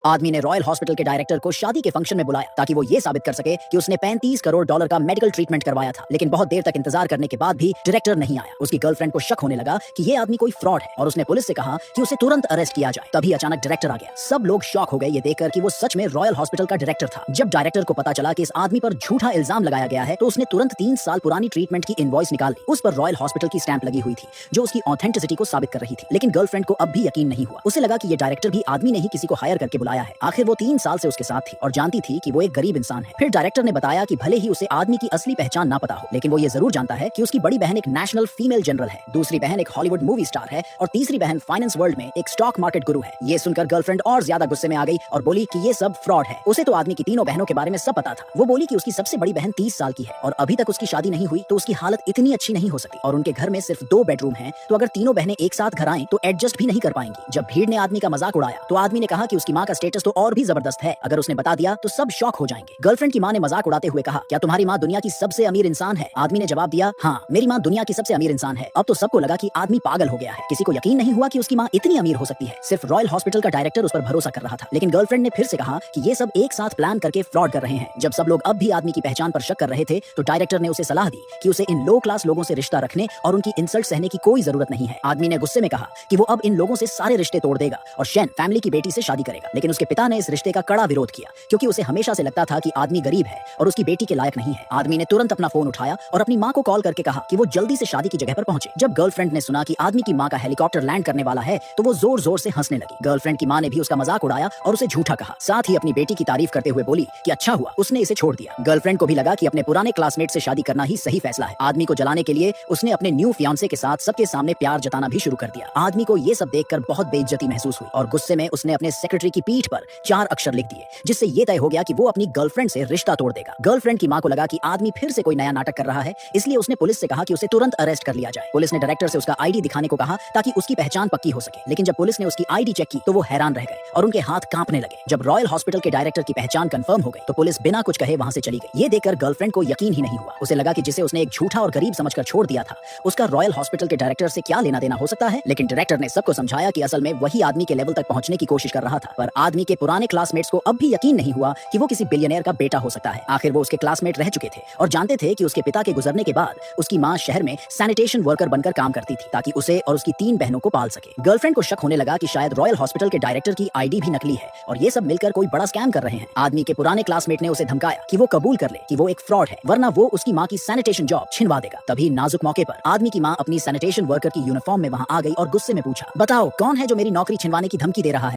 आदमी ने royal hospital के डायरेक्टर को शादी के फंक्शन में बुलाया ताकि वो ये साबित कर सके कि उसने 35 करोड़ डॉलर का मेडिकल ट्रीटमेंट करवाया था। लेकिन बहुत देर तक इंतजार करने के बाद भी डायरेक्टर नहीं आया। उसकी गर्लफ्रेंड को शक होने लगा कि ये आदमी कोई फ्रॉड है और उसने पुलिस से कहा कि उसे तुरंत अरेस्ट किया जाए। तभी अचानक डायरेक्टर आ गया। सब लोग शॉक हो गए ये देखकर कि वो सच में रॉयल हॉस्पिटल का डायरेक्टर था। जब डायरेक्टर को पता चला कि इस आदमी पर झूठा इल्जाम लगाया गया है तो उसने तुरंत 3 साल पुरानी ट्रीटमेंट की इनवॉइस निकाल ली। उस पर रॉयल हॉस्पिटल की स्टैंप लगी हुई थी जो उसकी ऑथेंटिसिटी को साबित कर रही थी। लेकिन गर्लफ्रेंड को अब भी यकीन नहीं हुआ। उसे लगा कि ये डायरेक्टर भी आदमी ने ही किसी को हायर करके बुलाया है। आखिर वो 3 साल से उसके साथ थी और जानती थी कि वो एक गरीब इंसान है। फिर डायरेक्टर ने बताया कि भले ही उसे आदमी की असली पहचान ना पता हो, लेकिन वो ये जरूर जानता है कि उसकी बड़ी बहन एक नेशनल फीमेल जनरल है, दूसरी बहन एक हॉलीवुड मूवी स्टार है और तीसरी बहन फाइनेंस वर्ल्ड में एक स्टॉक मार्केट गुरु है। ये सुनकर गर्लफ्रेंड और ज्यादा गुस्से में आ गई और बोली कि ये सब फ्रॉड है। उसे तो आदमी की तीनों बहनों के बारे में सब पता था। वो बोली कि उसकी सबसे बड़ी बहन 30 साल की है और अभी तक उसकी शादी नहीं हुई तो उसकी हालत इतनी अच्छी नहीं हो सकती और उनके घर में सिर्फ 2 बेडरूम हैं, तो अगर तीनों बहनें एक साथ घर आएं तो एडजस्ट भी नहीं कर पाएंगी। जब भीड़ ने आदमी का मजाक उड़ाया तो आदमी ने कहा कि उसकी माँ का स्टेटस तो और भी जबरदस्त है, अगर उसने बता दिया तो सब शॉक हो जाएंगे। गर्लफ्रेंड की माँ ने मजाक उड़ाते हुए कहा, क्या तुम्हारी माँ दुनिया की सबसे अमीर इंसान है? आदमी ने जवाब दिया, हाँ मेरी माँ दुनिया की सबसे अमीर इंसान है। अब तो सबको लगा कि आदमी पागल हो गया है। किसी को यकीन नहीं हुआ कि उसकी माँ इतनी अमीर हो सकती है। सिर्फ रॉयल हॉस्पिटल का डायरेक्टर उस पर भरोसा कर रहा था। लेकिन गर्लफ्रेंड ने फिर से कहा कि ये सब एक साथ प्लान करके फ्रॉड कर रहे हैं। जब सब लोग अब भी आदमी की पहचान पर शक कर रहे थे तो डायरेक्टर ने उसे सलाह दी कि उसे इन लो क्लास लोगों से रिश्ता रखने और उनकी इंसल्ट सहने की कोई जरूरत नहीं है। आदमी ने गुस्से में कहा कि वो अब इन लोगों से सारे रिश्ते तोड़ देगा और शेन फैमिली की बेटी से शादी करेगा। लेकिन उसके पिता ने इस रिश्ते का कड़ा विरोध किया क्योंकि उसे हमेशा से लगता था कि आदमी गरीब है और उसकी बेटी के लायक नहीं है। आदमी ने तुरंत अपना फोन उठाया और अपनी माँ को कॉल करके कहा कि वो जल्दी से शादी की जगह पर पहुंचे। जब गर्लफ्रेंड ने सुना कि आदमी की माँ का हेलीकॉप्टर लैंड करने वाला है तो वो जोर जोर से हंसने लगी। गर्लफ्रेंड की माँ ने भी उसका मजाक उड़ाया और उसे झूठा कहा। साथ ही अपनी बेटी की तारीफ करते हुए बोली कि अच्छा हुआ उसने इसे छोड़ दिया। गर्लफ्रेंड को भी लगा कि अपने पुराने क्लासमेट से शादी करना ही सही फैसला है। आदमी को जलाने के लिए उसने अपने न्यू फियांसे के साथ सबके सामने प्यार जताना भी शुरू कर दिया। आदमी को ये सब देखकर बहुत बेइज्जती महसूस हुई और गुस्से में उसने अपने सेक्रेटरी की पीठ पर 4 अक्षर लिख दिए जिससे ये तय हो गया कि वो अपनी गर्लफ्रेंड से रिश्ता तोड़ देगा। गर्लफ्रेंड की माँ को लगा कि आदमी फिर से कोई नया नाटक कर रहा है, इसलिए उसने पुलिस से कहा कि उसे तुरंत अरेस्ट कर लिया जाए। पुलिस ने डायरेक्टर से उसका आईडी दिखाने को कहा ताकि उसकी पहचान पक्की हो सके। लेकिन जब पुलिस ने उसकी आईडी चेक की तो वो हैरान रह गए और उनके हाथ कांपने लगे। जब रॉयल हॉस्पिटल के डायरेक्टर की पहचान कंफर्म हो गई तो पुलिस बिना कुछ कहे वहां से चली गई। ये देखकर गर्लफ्रेंड को यकीन ही नहीं हुआ। उसे लगा कि जिसे उसने एक झूठा और गरीब समझकर छोड़ दिया था उसका रॉयल हॉस्पिटल के डायरेक्टर से क्या लेना देना हो सकता है। लेकिन डायरेक्टर ने सबको समझाया कि असल में वही आदमी के लेवल तक पहुंचने की कोशिश कर रहा था। पर आदमी के पुराने क्लासमेट्स को अब भी यकीन नहीं हुआ कि वो किसी बिलियनियर का बेटा हो सकता है। आखिर वो उसके क्लासमेट रह चुके थे और जानते थे कि उसके पिता के गुजरने के बाद उसकी माँ शहर में सैनिटेशन वर्कर बनकर काम करती थी ताकि उसे और उसकी 3 बहनों को पाल सके। गर्लफ्रेंड को शक होने लगा कि शायद रॉयल हॉस्पिटल के डायरेक्टर की आईडी भी नकली है और ये सब मिलकर कोई बड़ा स्कैम कर रहे हैं। आदमी के पुराने क्लासमेट ने उसे धमकाया कि वो कबूल कर ले कि वो एक फ्रॉड है वरना वो उसकी माँ की सैनिटेशन जॉब छिनवा देगा। तभी नाजुक मौके पर आदमी की माँ अपनी सैनिटेशन वर्कर की यूनिफॉर्म में वहां आ गई और गुस्से में पूछा, बताओ कौन है जो मेरी नौकरी छिनवाने की धमकी दे रहा है?